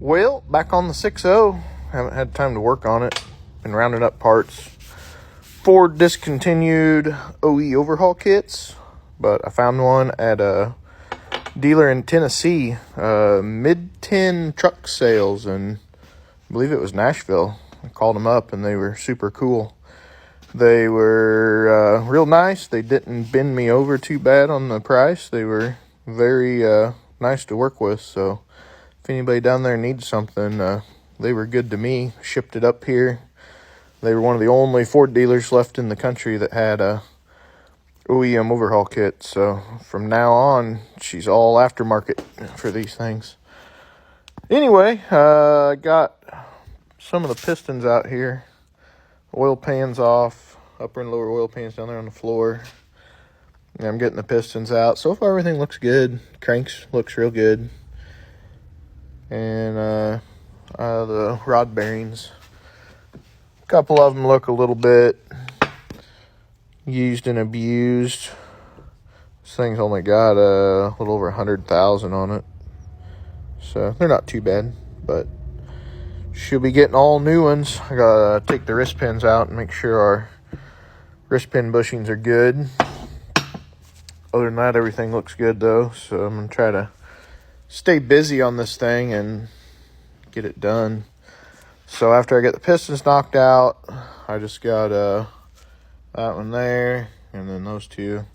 Well, back on the 6.0. Haven't had time to work on it. Been rounding up parts. Ford discontinued OE overhaul kits, but I found one at a dealer in Tennessee, Mid-10 Truck Sales, and I believe it was Nashville. I called them up, and they were super cool. They were real nice. They didn't bend me over too bad on the price. They were very nice to work with, so if anybody down there needs something, they were good to me. Shipped it up here. They were one of the only Ford dealers left in the country that had a OEM overhaul kit. So from now on, she's all aftermarket for these things. Anyway, I got some of the pistons out here. Oil pans off. Upper and lower oil pans down there on the floor. And I'm getting the pistons out. So far, everything looks good. Cranks looks real good. And the rod bearings. A couple of them look a little bit used and abused. This thing's only got a little over 100,000 on it. So they're not too bad, but she'll be getting all new ones. I gotta take the wrist pins out and make sure our wrist pin bushings are good. Other than that, everything looks good though. So I'm gonna try to stay busy on this thing and get it done. So after I get the pistons knocked out, I just got that one there and then those two.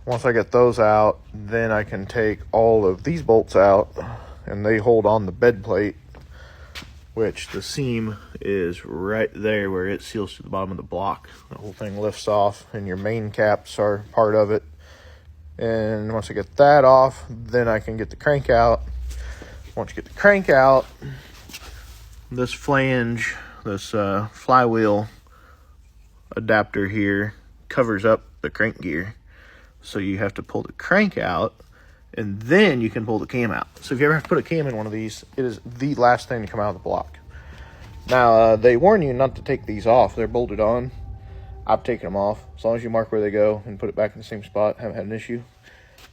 Once I get those out, then I can take all of these bolts out, and they hold on the bed plate, which the seam is right there where it seals to the bottom of the block. The whole thing lifts off, and your main caps are part of it. And once I get that off, then I can get the crank out. Once you get the crank out, this flange, this flywheel adapter here covers up the crank gear. So you have to pull the crank out, and then you can pull the cam out. So if you ever have to put a cam in one of these, it is the last thing to come out of the block. Now, they warn you not to take these off. They're bolted on. I've taken them off. As long as you mark where they go and put it back in the same spot, haven't had an issue.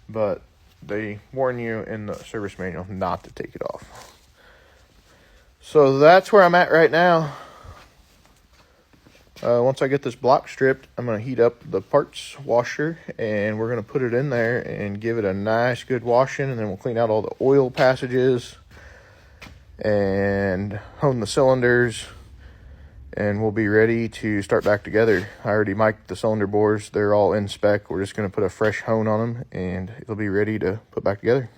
But they warn you in the service manual not to take it off. So that's where I'm at right now. Once I get this block stripped, I'm going to heat up the parts washer, and we're going to put it in there and give it a nice good washing, and then we'll clean out all the oil passages and hone the cylinders, and we'll be ready to start back together. I already mic'd the cylinder bores. They're all in spec. We're just going to put a fresh hone on them, and it'll be ready to put back together.